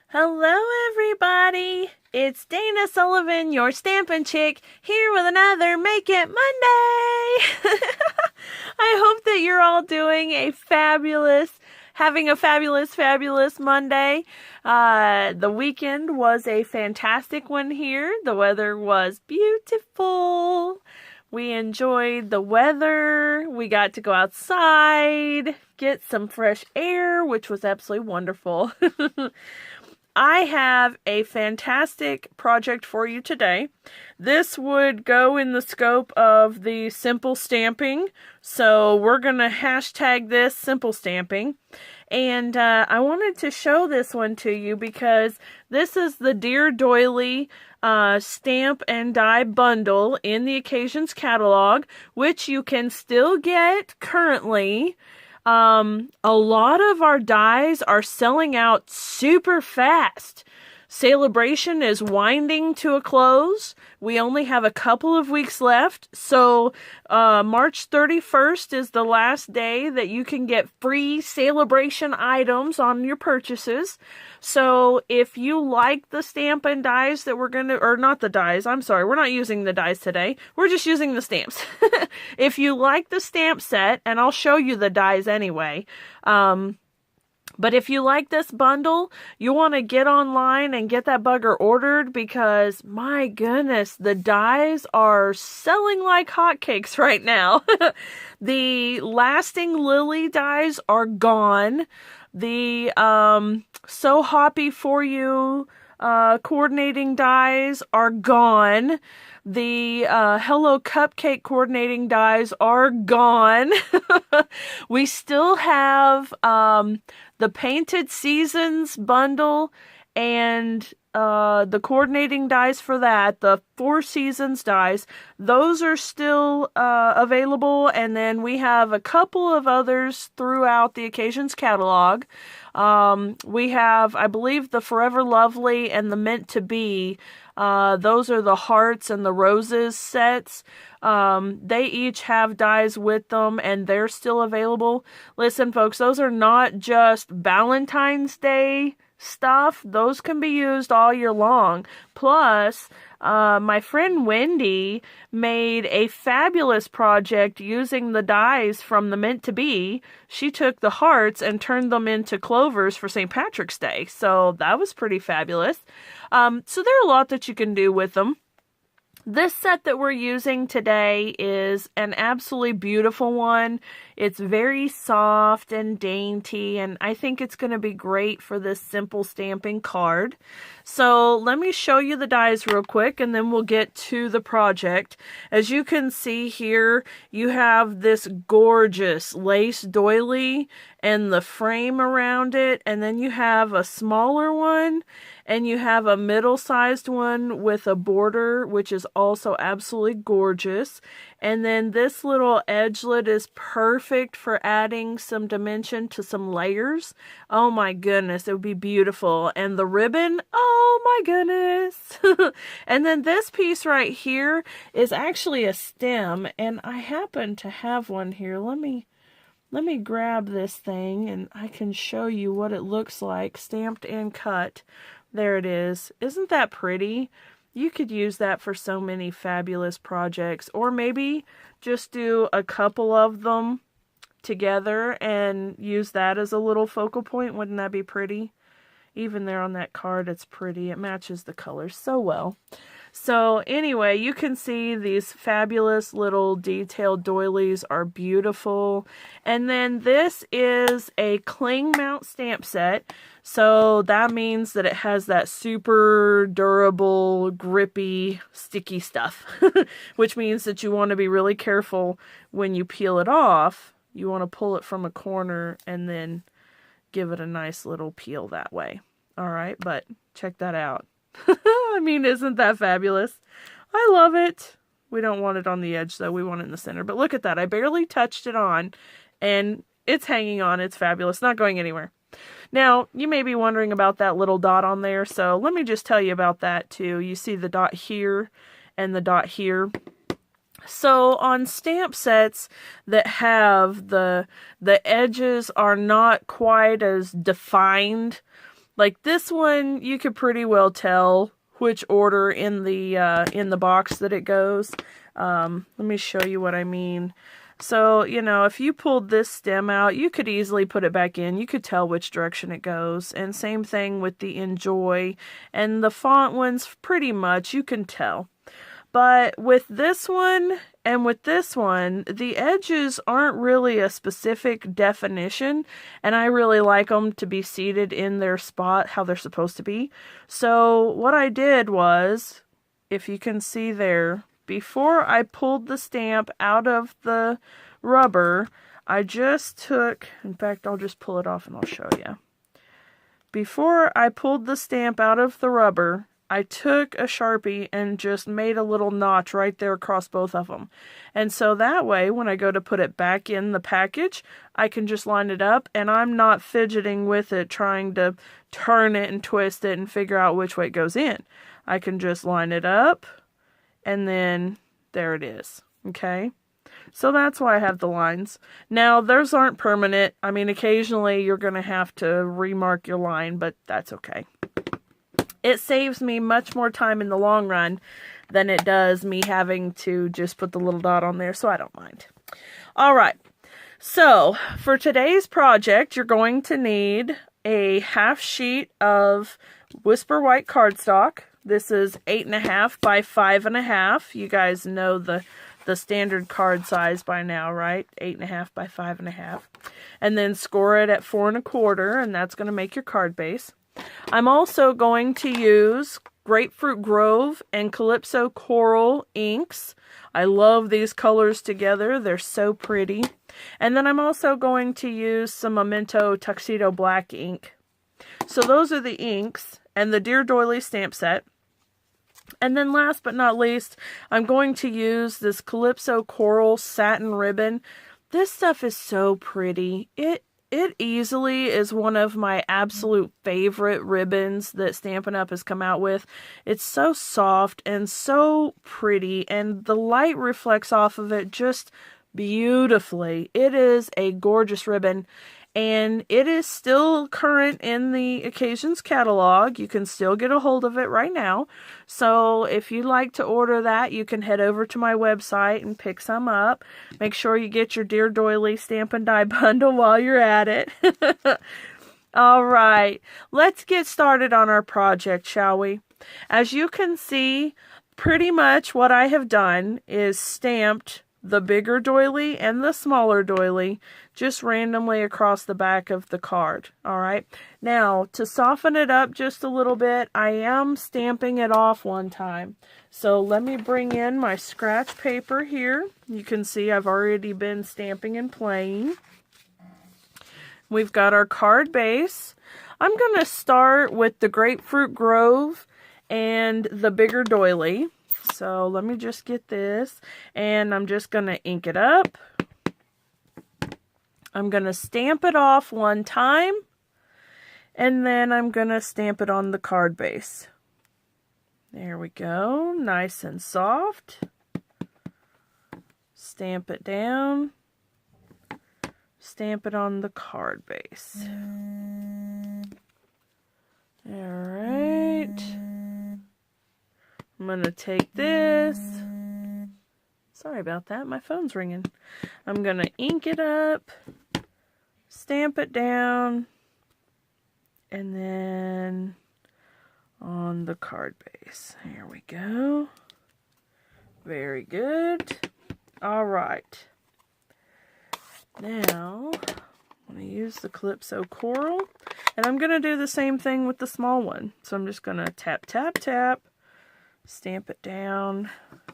Hello, everybody. It's Dana Sullivan, your Stampin' Chick, here with another Make It Monday. I hope that you're all doing having a fabulous Monday. The weekend was a fantastic one here. The weather was beautiful. We enjoyed the weather. We got to go outside, get some fresh air, which was absolutely wonderful. I have a fantastic project for you today. This would go in the scope of the simple stamping. So we're going to hashtag this simple stamping. And I wanted to show this one to you because this is the Dear Doily stamp and die bundle in the Occasions catalog, which you can still get currently. A lot of our dies are selling out super fast. Sale-a-bration is winding to a close. We only have a couple of weeks left. So March 31st is the last day that you can get free Sale-a-bration items on your purchases. So if you like the stamp and dies that we're going to, or not the dies, I'm sorry, we're not using the dies today. We're just using the stamps. If you like the stamp set, and I'll show you the dies anyway, but if you like this bundle, you want to get online and get that bugger ordered because, my goodness, the dies are selling like hotcakes right now. The Lasting Lily dies are gone. The So Hoppy For You coordinating dies are gone. The Hello Cupcake coordinating dies are gone. We still have the Painted Seasons bundle and the coordinating dies for that, the Four Seasons dies, those are still available. And then we have a couple of others throughout the Occasions catalog. We have, I believe, the Forever Lovely and the Meant to Be. Those are the hearts and the roses sets. They each have dies with them and they're still available. Listen, folks, those are not just Valentine's Day stuff. Those can be used all year long. Plus, my friend Wendy made a fabulous project using the dies from the Meant to Be. She took the hearts and turned them into clovers for St. Patrick's Day. So that was pretty fabulous. So there are a lot that you can do with them. This set that we're using today is an absolutely beautiful one. It's very soft and dainty, and I think it's going to be great for this simple stamping card. So let me show you the dies real quick, and then we'll get to the project. As you can see here, you have this gorgeous lace doily and the frame around it, and then you have a smaller one, and you have a middle-sized one with a border, which is also absolutely gorgeous. And then this little edgelet is perfect for adding some dimension to some layers. Oh my goodness, it would be beautiful. And the ribbon, oh my goodness. And then this piece right here is actually a stem, and I happen to have one here. Let me grab this thing and I can show you what it looks like, stamped and cut. There it is. Isn't that pretty? You could use that for so many fabulous projects, or maybe just do a couple of them together and use that as a little focal point. Wouldn't that be pretty? Even there on that card, it's pretty. It matches the colors so well. So anyway, you can see these fabulous little detailed doilies are beautiful. And then this is a cling mount stamp set. So that means that it has that super durable, grippy, sticky stuff. Which means that you want to be really careful when you peel it off. You want to pull it from a corner and then give it a nice little peel that way. All right, but check that out. I mean, isn't that fabulous? I love it. We don't want it on the edge, though. We want it in the center. But look at that. I barely touched it on, and it's hanging on. It's fabulous. Not going anywhere. Now, you may be wondering about that little dot on there, so let me just tell you about that, too. You see the dot here and the dot here. So on stamp sets that have the edges are not quite as defined Like this one, you could pretty well tell which order in the box that it goes. Let me show you what I mean. So, you know, if you pulled this stem out, you could easily put it back in. You could tell which direction it goes. And same thing with the Enjoy. And the font ones, pretty much, you can tell. But with this one and with this one, the edges aren't really a specific definition, and I really like them to be seated in their spot how they're supposed to be. So what I did was, if you can see there, before I pulled the stamp out of the rubber, I just took, in fact, I'll just pull it off and I'll show you. Before I pulled the stamp out of the rubber, I took a Sharpie and just made a little notch right there across both of them. And so that way, when I go to put it back in the package, I can just line it up and I'm not fidgeting with it, trying to turn it and twist it and figure out which way it goes in. I can just line it up and then there it is. Okay? So that's why I have the lines. Now, those aren't permanent. I mean, occasionally you're going to have to remark your line, but that's okay. It saves me much more time in the long run than it does me having to just put the little dot on there, so I don't mind. All right, so for today's project, you're going to need a half sheet of Whisper White cardstock. This is 8.5 by 5.5. You guys know the standard card size by now, right? 8.5 by 5.5. And then score it at 4 1/4, and that's going to make your card base. I'm also going to use Grapefruit Grove and Calypso Coral inks. I love these colors together. They're so pretty. And then I'm also going to use some Memento Tuxedo Black ink. So those are the inks and the Dear Doily stamp set. And then last but not least, I'm going to use this Calypso Coral satin ribbon. This stuff is so pretty. It easily is one of my absolute favorite ribbons that Stampin' Up! Has come out with. It's so soft and so pretty, and the light reflects off of it just beautifully. It is a gorgeous ribbon, and it is still current in the Occasions catalog. You can still get a hold of it right now. So if you'd like to order that, you can head over to my website and pick some up. Make sure you get your Dear Doily Stamp and Die bundle while you're at it. All right, let's get started on our project, shall we? As you can see, pretty much what I have done is stamped the bigger doily and the smaller doily just randomly across the back of the card. All right. Now, to soften it up just a little bit, I am stamping it off one time. So let me bring in my scratch paper here. You can see I've already been stamping and playing. We've got our card base. I'm going to start with the Grapefruit Grove and the bigger doily. So let me just get this, and I'm just going to ink it up. I'm going to stamp it off one time, and then I'm going to stamp it on the card base. There we go, nice and soft. Stamp it down. Stamp it on the card base. All right. I'm going to take this. Sorry about that. My phone's ringing. I'm going to ink it up, stamp it down, and then on the card base. Here we go. Very good. All right. Now, I'm going to use the Calypso Coral, and I'm going to do the same thing with the small one. So I'm just going to tap, tap, tap. Stamp it down,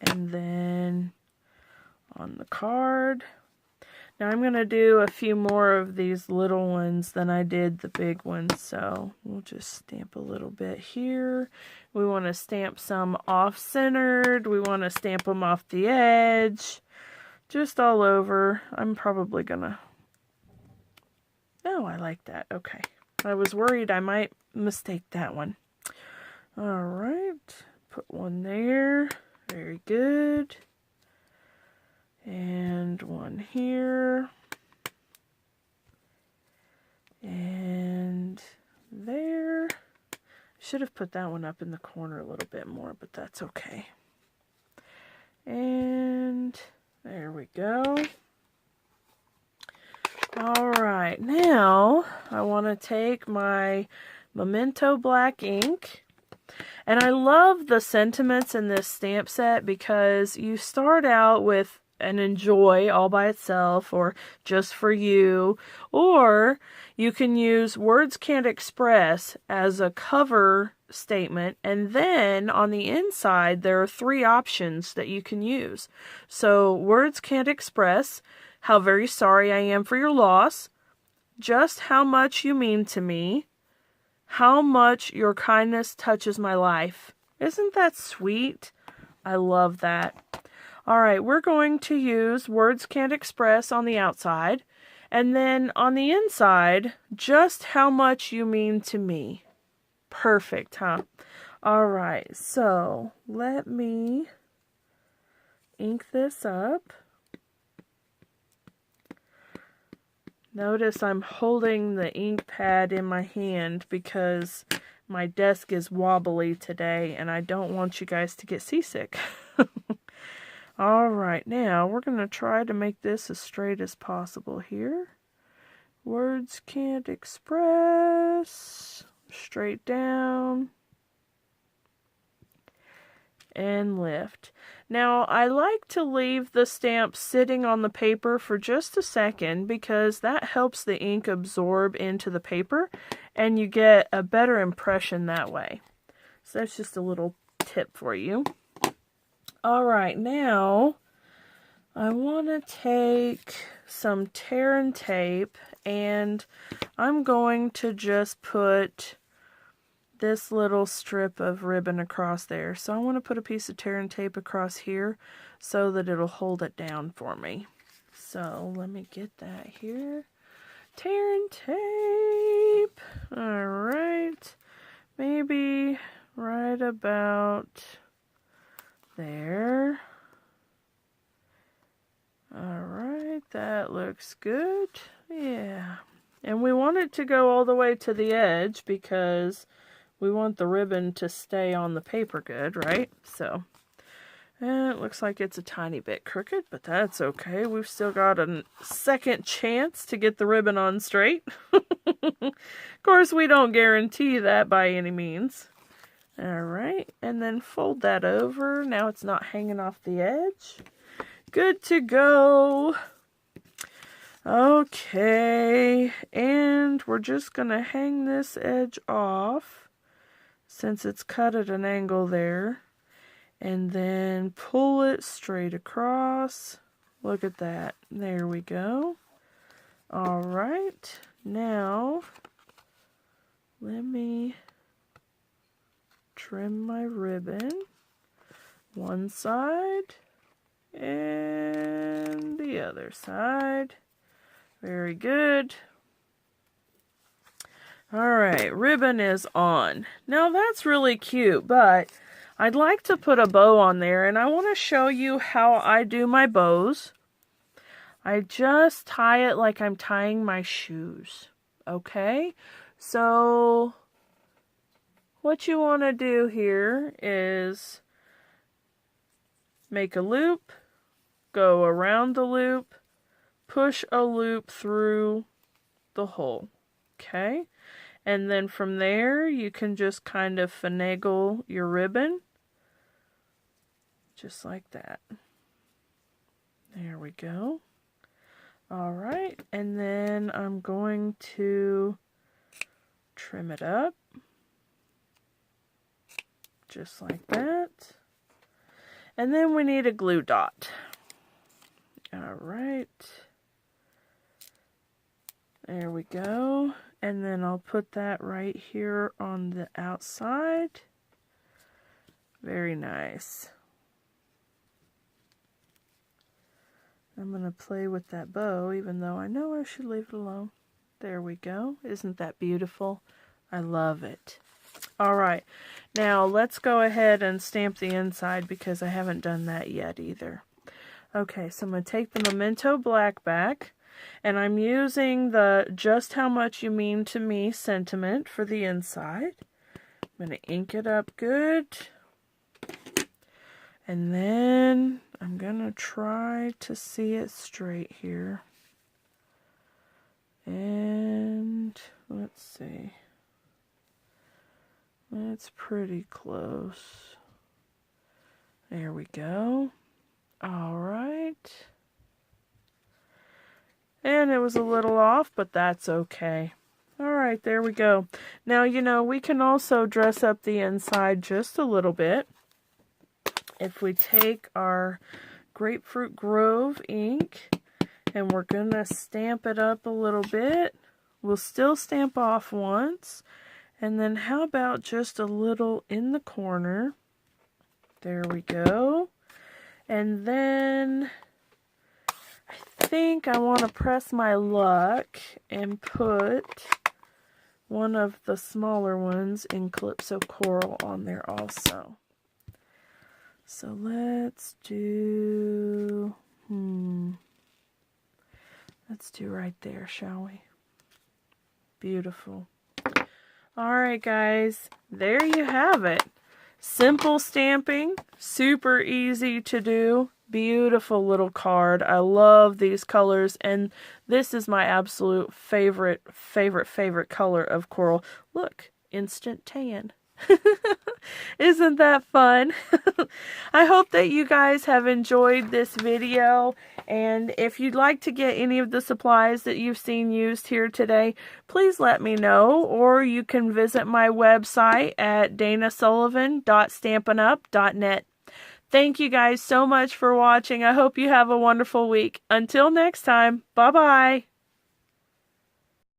and then on the card. Now I'm going to do a few more of these little ones than I did the big ones, so we'll just stamp a little bit here. We want to stamp some off-centered. We want to stamp them off the edge, just all over. I'm probably going to... Oh, I like that. Okay. I was worried I might mistake that one. All right. Put one there. Very good. And one here. And there. Should have put that one up in the corner a little bit more, but that's okay. And there we go. Alright, now I want to take my Memento black ink. And I love the sentiments in this stamp set because you start out with an enjoy all by itself or just for you, or you can use words can't express as a cover statement, and then on the inside there are 3 options that you can use. So words can't express how very sorry I am for your loss, just how much you mean to me, how much your kindness touches my life. Isn't that sweet? I love that. Alright, we're going to use words can't express on the outside, and then on the inside, just how much you mean to me. Perfect, huh? Alright, so let me ink this up. Notice I'm holding the ink pad in my hand because my desk is wobbly today and I don't want you guys to get seasick. Alright, now we're going to try to make this as straight as possible here. Words can't express. Straight down. And lift. Now, I like to leave the stamp sitting on the paper for just a second because that helps the ink absorb into the paper and you get a better impression that way. So that's just a little tip for you. Alright, now I want to take some tear and tape and I'm going to just put this little strip of ribbon across there. So I want to put a piece of tear and tape across here so that it'll hold it down for me. So let me get that here. Tear and tape. Alright. Maybe right about there. Alright, that looks good. Yeah. And we want it to go all the way to the edge because we want the ribbon to stay on the paper good, right? So, and it looks like it's a tiny bit crooked, but that's okay. We've still got a second chance to get the ribbon on straight. Of course, we don't guarantee that by any means. Alright, and then fold that over. Now it's not hanging off the edge. Good to go. Okay, and we're just going to hang this edge off since it's cut at an angle there, and then pull it straight across. Look at that. There we go. Alright, now let me trim my ribbon. One side and the other side. Very good. Alright, ribbon is on. Now that's really cute, but I'd like to put a bow on there, and I want to show you how I do my bows. I just tie it like I'm tying my shoes. Okay? So, what you want to do here is make a loop, go around the loop, push a loop through the hole. Okay? And then from there, you can just kind of finagle your ribbon. Just like that. There we go. Alright, and then I'm going to trim it up. Just like that. And then we need a glue dot. Alright. There we go. And then I'll put that right here on the outside. Very nice. I'm going to play with that bow, even though I know I should leave it alone. There we go. Isn't that beautiful? I love it. Alright, now let's go ahead and stamp the inside because I haven't done that yet either. Okay, so I'm going to take the Memento black back. And I'm using the just how much you mean to me sentiment for the inside. I'm going to ink it up good. And then I'm going to try to see it straight here. And let's see. It's pretty close. There we go. All right. And it was a little off, but that's okay. All right, there we go. Now, you know, we can also dress up the inside just a little bit. If we take our Grapefruit Grove ink and we're going to stamp it up a little bit, we'll still stamp off once. And then how about just a little in the corner? There we go. And then I think I want to press my luck and put one of the smaller ones in Calypso Coral on there also. So let's do, let's do right there, shall we? Beautiful. Alright guys, there you have it. Simple stamping, super easy to do. Beautiful little card. I love these colors, and this is my absolute favorite color of coral. Look, instant tan. Isn't that fun? I hope that you guys have enjoyed this video, and if you'd like to get any of the supplies that you've seen used here today, please let me know, or you can visit my website at danasullivan.stampinup.net. Thank you guys so much for watching. I hope you have a wonderful week. Until next time, bye-bye.